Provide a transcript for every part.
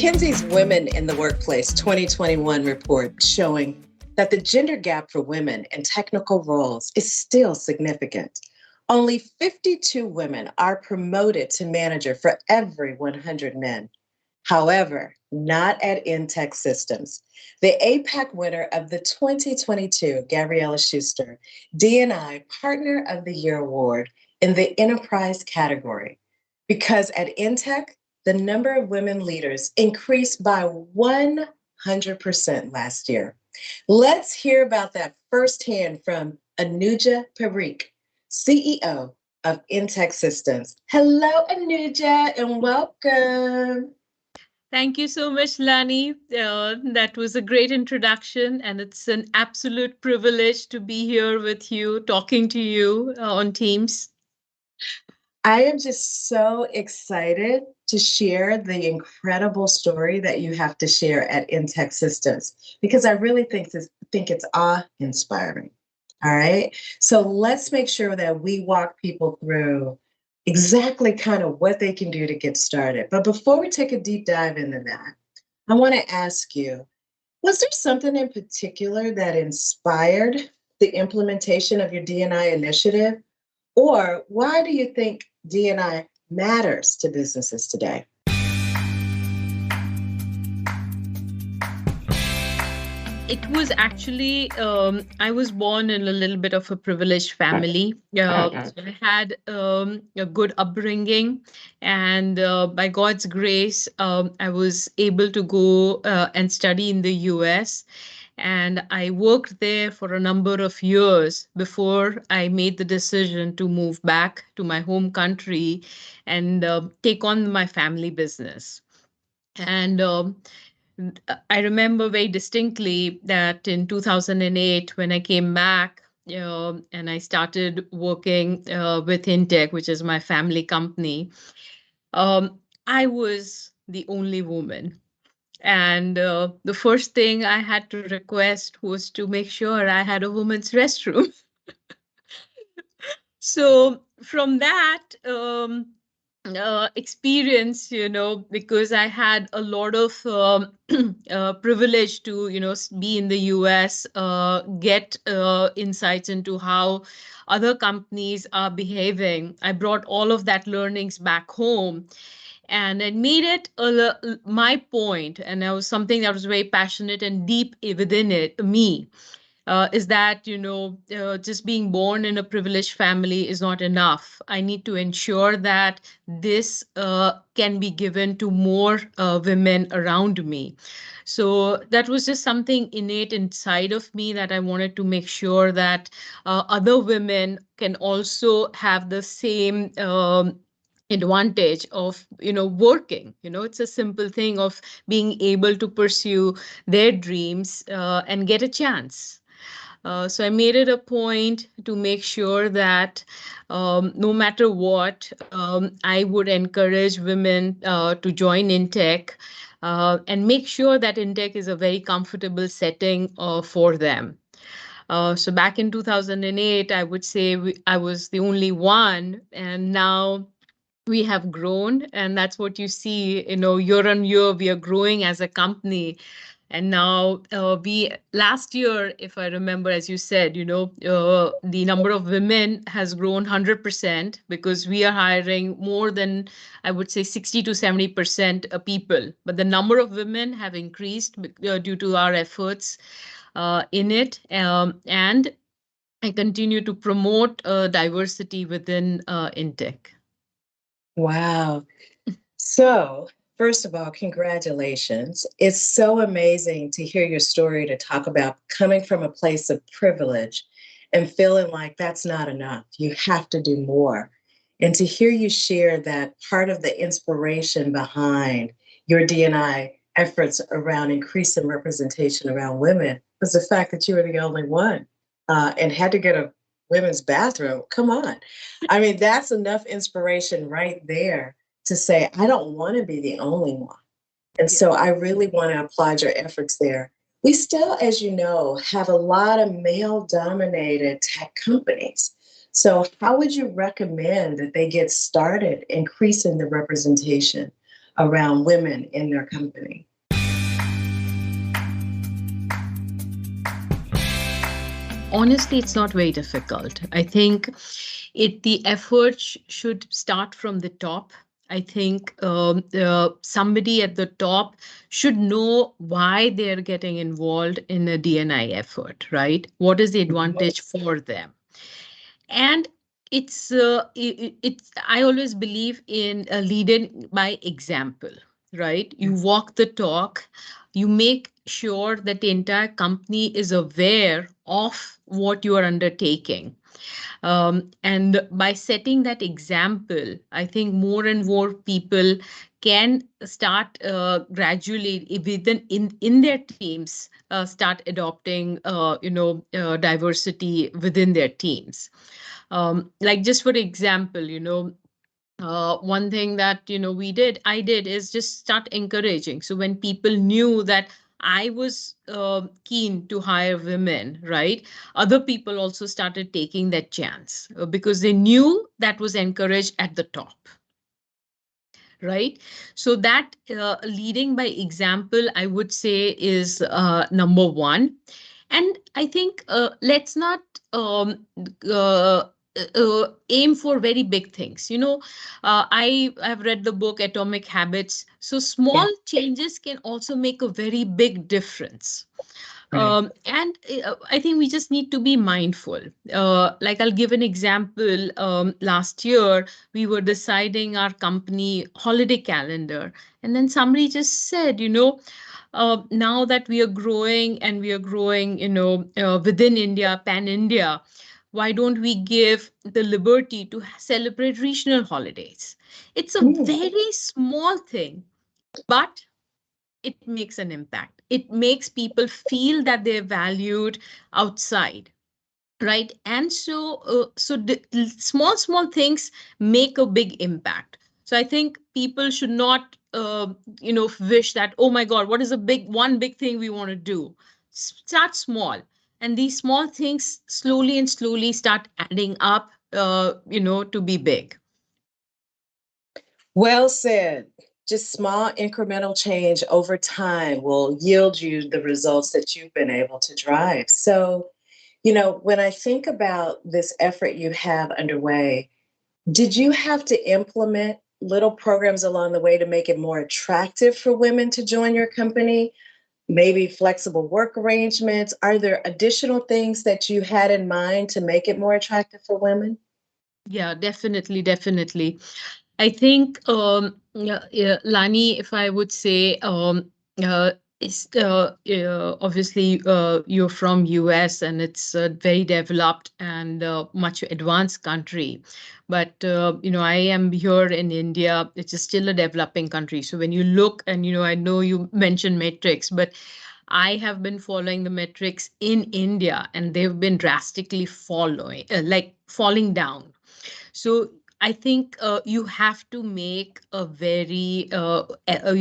McKinsey's Women in the Workplace 2021 report showing that the gender gap for women in technical roles is still significant. Only 52 women are promoted to manager for every 100 men. However, not at Intech Systems. The APAC winner of the 2022 Gavriella Schuster D&I Partner of the Year Award in the Enterprise category. Because at Intech, the number of women leaders increased by 100% last year. Let's hear about that firsthand from Anuja Parikh, CEO of Intech Systems. Hello, Anuja, and welcome. Thank you so much, Lani. That was a great introduction, and it's an absolute privilege to be here with you, talking to you on Teams. I am just so excited to share the incredible story that you have to share at Intech Systems because I really think it's awe-inspiring. All right. So let's make sure that we walk people through exactly kind of what they can do to get started. But before we take a deep dive into that, I want to ask you, was there something in particular that inspired the implementation of your D&I initiative? Or why do you think D&I matters to businesses today? It was actually, I was born in a little bit of a privileged family. So I had a good upbringing, and by God's grace, I was able to go and study in the US. And I worked there for a number of years before I made the decision to move back to my home country and take on my family business. And I remember very distinctly that in 2008, when I came back and I started working with Intech, which is my family company, I was the only woman. And the first thing I had to request was to make sure I had a woman's restroom. So from that experience, because I had a lot of privilege to, be in the US, get insights into how other companies are behaving. I brought all of that learnings back home. And it made it my point, and that was something that was very passionate and deep within me. Is that, just being born in a privileged family is not enough. I need to ensure that this can be given to more women around me. So that was just something innate inside of me that I wanted to make sure that other women can also have the same advantage of working. It's a simple thing of being able to pursue their dreams and get a chance. So I made it a point to make sure that no matter what, I would encourage women to join Intech and make sure that Intech is a very comfortable setting for them. So back in 2008, I would say I was the only one, and now we have grown, and that's what you see, year on year, we are growing as a company. And now we last year, if I remember, as you said, the number of women has grown 100% because we are hiring more than, I would say, 60 to 70% people. But the number of women have increased due to our efforts in it. And I continue to promote diversity within Intech. Wow. So, first of all, congratulations. It's so amazing to hear your story, to talk about coming from a place of privilege and feeling like that's not enough. You have to do more. And to hear you share that part of the inspiration behind your D&I efforts around increasing representation around women was the fact that you were the only one and had to get a women's bathroom. Come on. I mean, that's enough inspiration right there to say, I don't want to be the only one. And so I really want to applaud your efforts there. We still, as you know, have a lot of male-dominated tech companies. So how would you recommend that they get started increasing the representation around women in their company? Honestly, it's not very difficult. I think the effort should start from the top. I think somebody at the top should know why they're getting involved in a DNI effort, right? What is the advantage for them? And it's I always believe in leading by example, right? You walk the talk, you make sure that the entire company is aware of what you are undertaking, and by setting that example, I think more and more people can start gradually within in their teams start adopting diversity within their teams. Like just for example, one thing that I did is just start encouraging. So when people knew that I was keen to hire women, right? Other people also started taking that chance because they knew that was encouraged at the top, right? So that leading by example, I would say, is number one. And I think let's not aim for very big things. I have read the book Atomic Habits. So Yeah, small changes can also make a very big difference. right. And I think we just need to be mindful. Like I'll give an example. Last year, we were deciding our company holiday calendar, and then somebody just said, now that we are growing and we are growing, within India, pan India, why don't we give the liberty to celebrate regional holidays? It's a Mm. very small thing, but it makes an impact. It makes people feel that they're valued outside, right? And so small things make a big impact. So I think people should not wish that, oh my god, what is a big thing we want to do. Start small, and these small things slowly and slowly start adding up, to be big. Well said. Just small incremental change over time will yield you the results that you've been able to drive. So, when I think about this effort you have underway, did you have to implement little programs along the way to make it more attractive for women to join your company? Maybe flexible work arrangements? Are there additional things that you had in mind to make it more attractive for women? Yeah, definitely, definitely. I think, yeah, yeah, Lani, if I would say, obviously you're from US and it's a very developed and much advanced country, but I am here in India. It's still a developing country. So when you look, and I know you mentioned metrics, but I have been following the metrics in India, and they've been drastically falling down. So I think you have to make you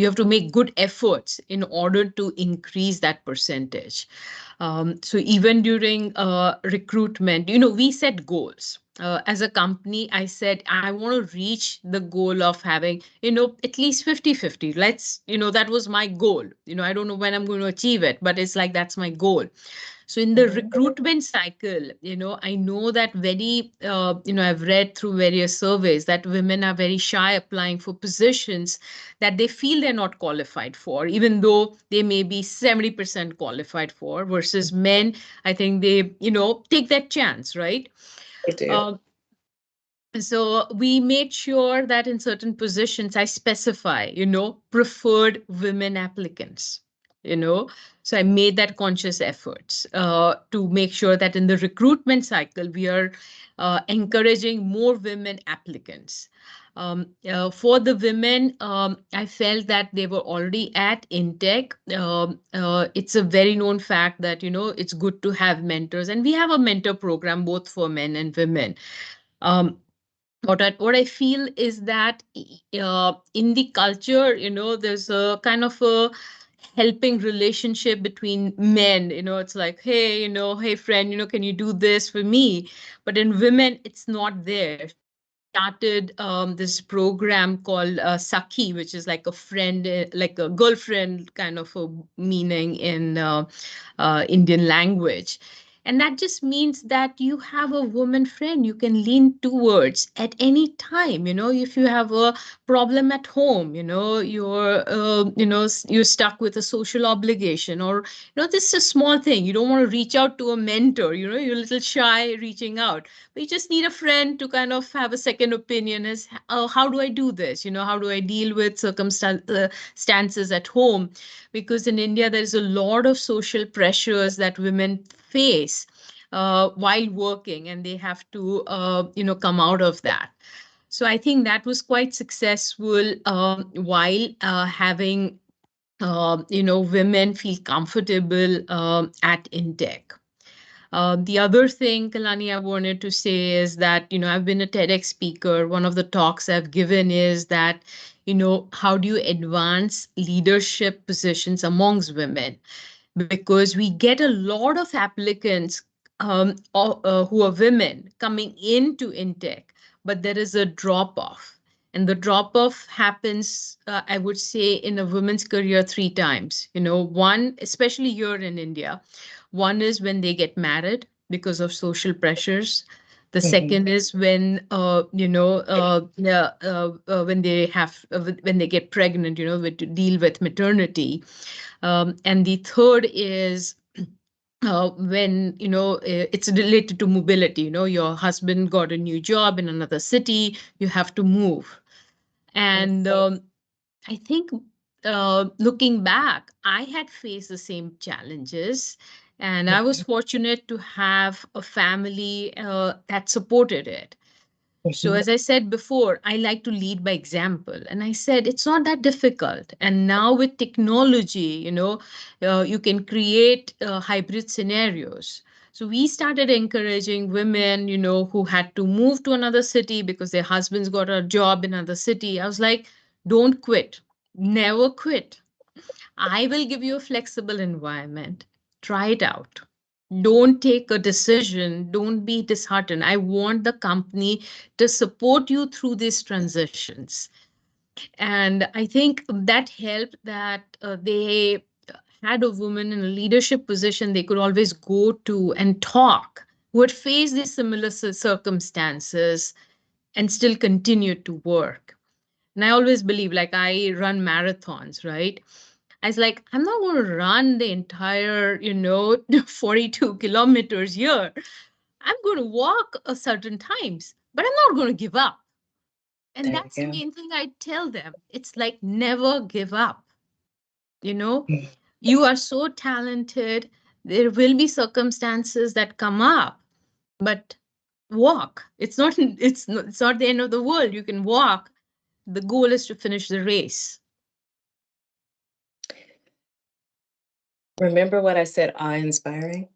have to make good efforts in order to increase that percentage. So even during recruitment, we set goals. As a company, I said, I want to reach the goal of having, at least 50-50. That was my goal. I don't know when I'm going to achieve it, but it's like that's my goal. So in the Mhm. recruitment cycle, I know that I've read through various surveys that women are very shy applying for positions that they feel they're not qualified for, even though they may be 70% qualified for, versus men, I think they, take that chance, right? I do. Um, so we made sure that in certain positions I specify, preferred women applicants, you know. So I made that conscious efforts to make sure that in the recruitment cycle we are encouraging more women applicants. For the women, I felt that they were already at Intech. It's a very known fact that it's good to have mentors, and we have a mentor program both for men and women. Um, what I feel is that in the culture, there's a kind of a helping relationship between men. It's like, hey, hey friend, can you do this for me? But in women, it's not there. started this program called Sakhi, which is like a friend, like a girlfriend kind of a meaning in Indian language. And that just means that you have a woman friend you can lean towards at any time. If you have a problem at home, you're stuck with a social obligation, or, this is a small thing. You don't want to reach out to a mentor, you're a little shy reaching out, but you just need a friend to kind of have a second opinion as, oh, how do I do this? How do I deal with circumstances at home? Because in India, there's a lot of social pressures that women face while working, and they have to, come out of that. So I think that was quite successful while having, women feel comfortable at Intech. The other thing, Kalani, I wanted to say is that, I've been a TEDx speaker. One of the talks I've given is that, how do you advance leadership positions amongst women? Because we get a lot of applicants who are women coming into Intech, but there is a drop off. And the drop off happens, I would say, in a woman's career three times. One, especially here in India, one is when they get married because of social pressures. The Mhm. second is when when they have when they get pregnant, to deal with maternity. And the third is when it's related to mobility. Your husband got a new job in another city, you have to move. And I think, looking back, I had faced the same challenges, and I was Mhm. fortunate to have a family that supported it. So, Mhm. as I said before, I like to lead by example. And I said, it's not that difficult. And now with technology, you can create hybrid scenarios. So we started encouraging women, who had to move to another city because their husbands got a job in another city. I was like, don't quit, never quit. I will give you a flexible environment. Try it out. Don't take a decision. Don't be disheartened. I want the company to support you through these transitions. And I think that helped that they had a woman in a leadership position they could always go to and talk, who had faced these similar circumstances and still continued to work. And I always believe, like, I run marathons, right? I was like, I'm not going to run the entire, 42 kilometers here. I'm going to walk a certain times, but I'm not going to give up. And There you that's the go. main thing I tell them. It's like, never give up. You know, Mm. you are so talented. There will be circumstances that come up, but walk. It's not the end of the world. You can walk. The goal is to finish the race. Remember what I said, awe-inspiring?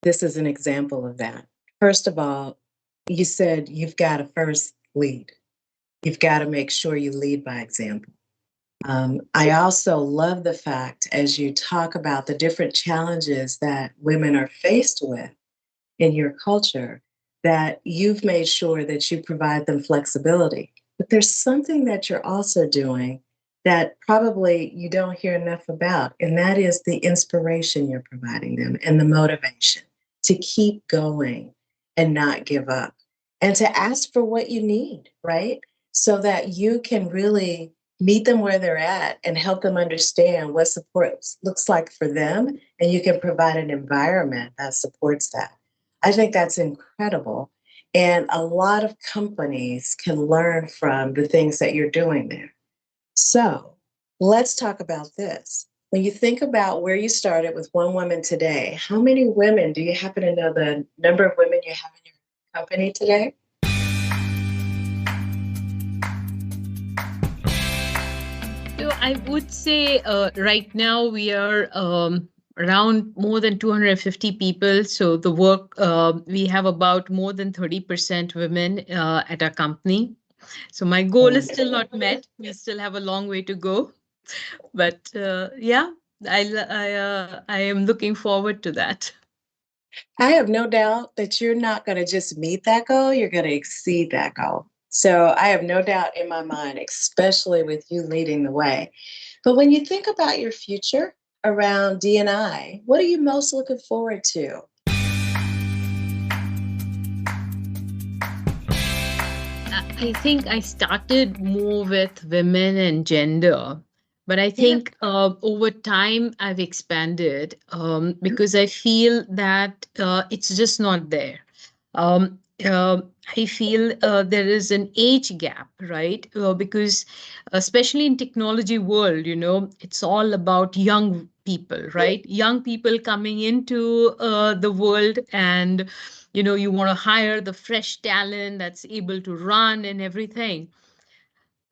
This is an example of that. First of all, you said you've got to first lead. You've got to make sure you lead by example. I also love the fact, as you talk about the different challenges that women are faced with in your culture, that you've made sure that you provide them flexibility. But there's something that you're also doing that probably you don't hear enough about, and that is the inspiration you're providing them and the motivation to keep going and not give up and to ask for what you need, right? So that you can really meet them where they're at and help them understand what support looks like for them, and you can provide an environment that supports that. I think that's incredible. And a lot of companies can learn from the things that you're doing there. So let's talk about this. When you think about where you started with one woman today, how many women do you happen to know the number of women you have in your company today? So I would say right now we are around more than 250 people. So the work, we have about more than 30% women at our company. So my goal is still not Wonderful. met. We still have a long way to go. But yeah, I am looking forward to that. I have no doubt that you're not going to just meet that goal, you're going to exceed that goal. So I have no doubt in my mind, especially with you leading the way. But when you think about your future around D&I, what are you most looking forward to? I think I started more with women and gender, but I Yeah. think over time I've expanded because I feel that it's just not there. Um, I feel there is an age gap, right? Because especially in technology world, it's all about young people, right? Young people coming into the world, and you want to hire the fresh talent that's able to run and everything.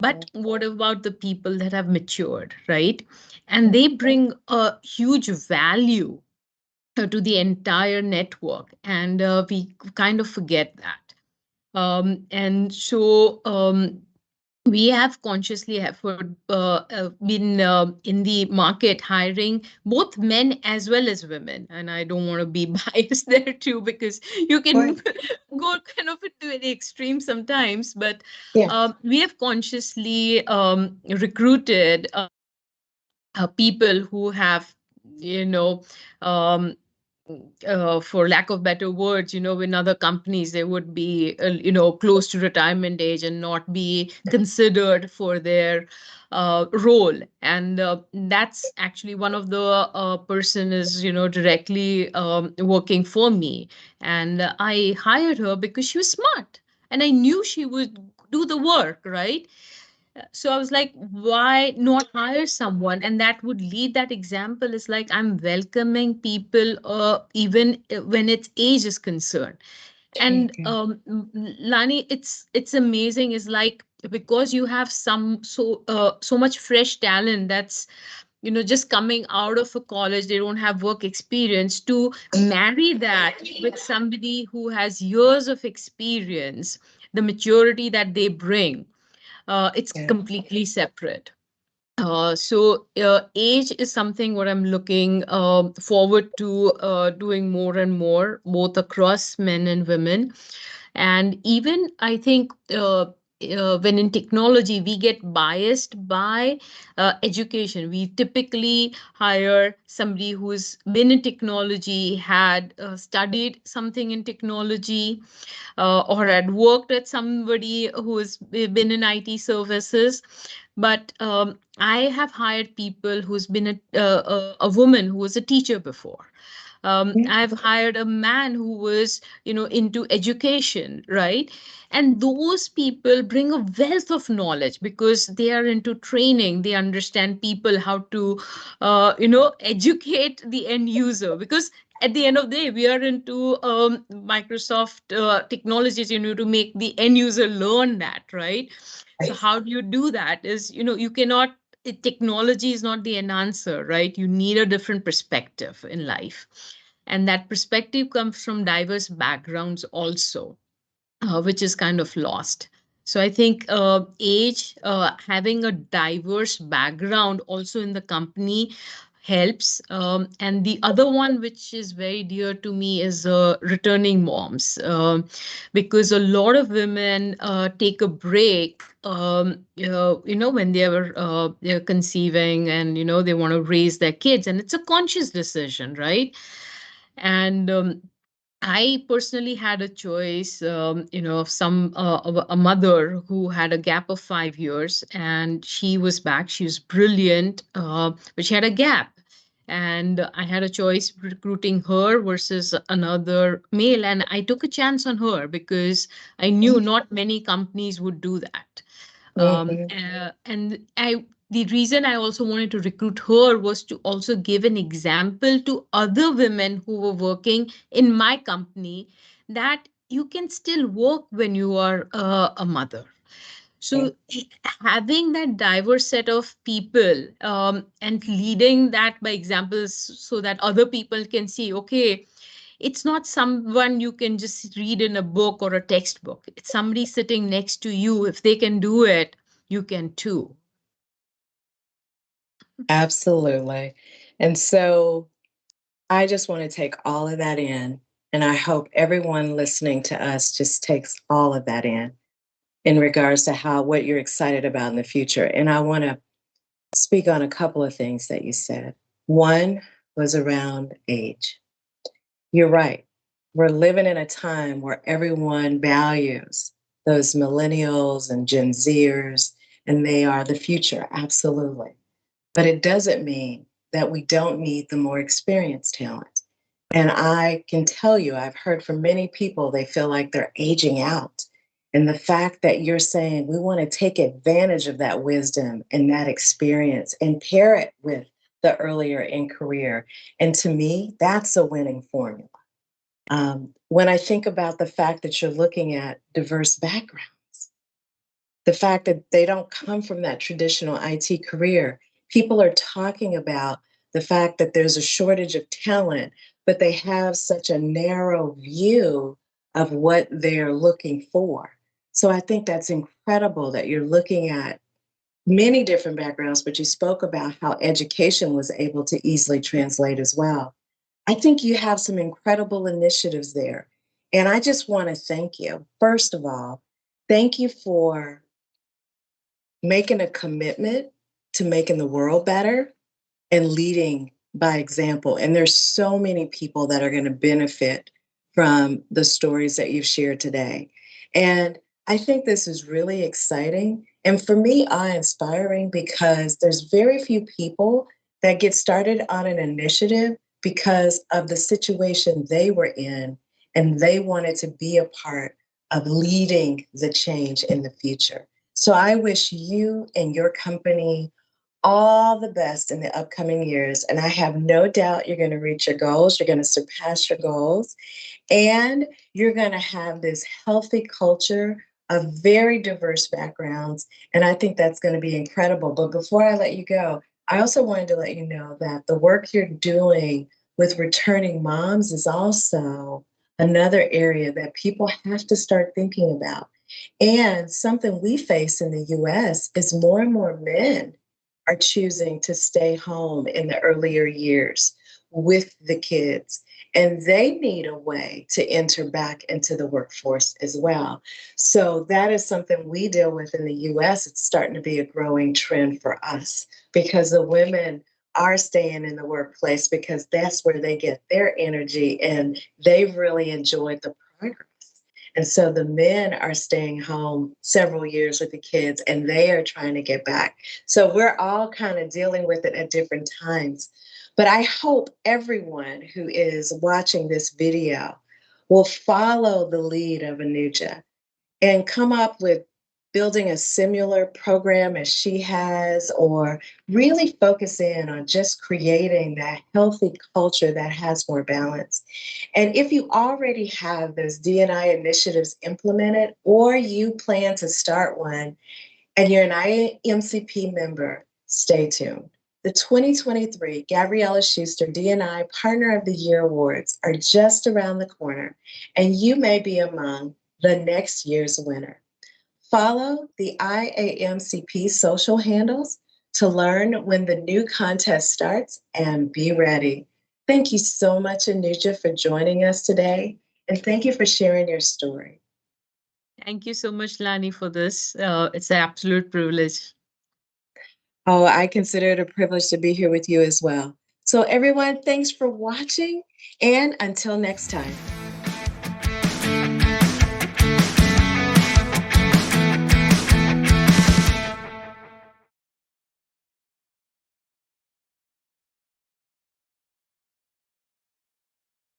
But what about the people that have matured, right? And they bring a huge value to the entire network, and we kind of forget that. And so we have consciously been in the market hiring both men as well as women, and I don't want to be biased there too, because you can Right. go kind of into the extreme sometimes. But Yeah. we have consciously recruited people who have, you know um, for lack of better words, in other companies, they would be, close to retirement age and not be considered for their role. And that's actually one of the person is, directly working for me. And I hired her because she was smart and I knew she would do the work, right? So I was like, why not hire someone? And that would lead, that example is like, I'm welcoming people, even when its age is concerned. And Okay. Lani, it's amazing. Is like, because you have so much fresh talent that's, just coming out of a college, they don't have work experience, to marry that with somebody who has years of experience, the maturity that they bring, it's Yeah. completely separate. So age is something what I'm looking forward to doing more and more, both across men and women. And even I think when in technology, we get biased by education. We typically hire somebody who's been in technology, had studied something in technology, or had worked at somebody who has been in IT services. But I have hired people who's been a woman who was a teacher before. Yeah. I've hired a man who was, into education, right? And those people bring a wealth of knowledge because they are into training. They understand people, how to, educate the end user. Because at the end of the day, we are into Microsoft technologies, to make the end user learn that, right? So Right. how do you do that? Is, you cannot, technology is not the answer, right? You need a different perspective in life. And that perspective comes from diverse backgrounds also, which is kind of lost. So I think age, having a diverse background also in the company helps. And the other one, which is very dear to me, is returning moms, because a lot of women take a break, when they're conceiving, and they want to raise their kids, and it's a conscious decision, right? And I personally had a choice, of of a mother who had a gap of 5 years, and she was back. She was brilliant, but she had a gap. And I had a choice recruiting her versus another male, and I took a chance on her because I knew not many companies would do that. Mhm. And the reason I also wanted to recruit her was to also give an example to other women who were working in my company, that you can still work when you are a mother. Yeah. So having that diverse set of people, and leading that by examples, so that other people can see, okay, it's not someone you can just read in a book or a textbook. It's somebody sitting next to you. If they can do it, you can too. Absolutely. And so I just want to take all of that in. And I hope everyone listening to us just takes all of that in. in regards to what you're excited about in the future. And I want to speak on a couple of things that you said. One was around age. You're right. We're living in a time where everyone values those millennials and Gen Zers, and they are the future, absolutely. But it doesn't mean that we don't need the more experienced talent. And I can tell you, I've heard from many people, they feel like they're aging out. And the fact that you're saying we want to take advantage of that wisdom and that experience and pair it with the earlier in career. And to me, that's a winning formula. When I think about the fact that you're looking at diverse backgrounds, the fact that they don't come from that traditional IT career. People are talking about the fact that there's a shortage of talent, but they have such a narrow view of what they're looking for. So I think that's incredible that you're looking at many different backgrounds, but you spoke about how education was able to easily translate as well. I think you have some incredible initiatives there. And I just want to thank you. First of all, thank you for making a commitment to making the world better and leading by example. And there's so many people that are going to benefit from the stories that you've shared today. And I think this is really exciting. And for me, inspiring because there's very few people that get started on an initiative because of the situation they were in and they wanted to be a part of leading the change in the future. So I wish you and your company all the best in the upcoming years. And I have no doubt you're going to reach your goals, you're going to surpass your goals, and you're going to have this healthy culture of very diverse backgrounds. And I think that's going to be incredible. But before I let you go, I also wanted to let you know that the work you're doing with returning moms is also another area that people have to start thinking about. And something we face in the US is more and more men are choosing to stay home in the earlier years with the kids. And they need a way to enter back into the workforce as well. So that is something we deal with in the US. It's starting to be a growing trend for us because the women are staying in the workplace because that's where they get their energy and they've really enjoyed the progress. And so the men are staying home several years with the kids and they are trying to get back. So we're all kind of dealing with it at different times. But I hope everyone who is watching this video will follow the lead of Anuja and come up with building a similar program as she has, or really focus in on just creating that healthy culture that has more balance. And if you already have those D&I initiatives implemented, or you plan to start one, and you're an IMCP member, stay tuned. The 2023 Gavriella Schuster D&I Partner of the Year Awards are just around the corner, and you may be among the next year's winner. Follow the IAMCP social handles to learn when the new contest starts and be ready. Thank you so much, Anuja, for joining us today, and thank you for sharing your story. Thank you so much, Lani, for this. It's an absolute privilege. Oh, I consider it a privilege to be here with you as well. So, everyone, thanks for watching, and until next time.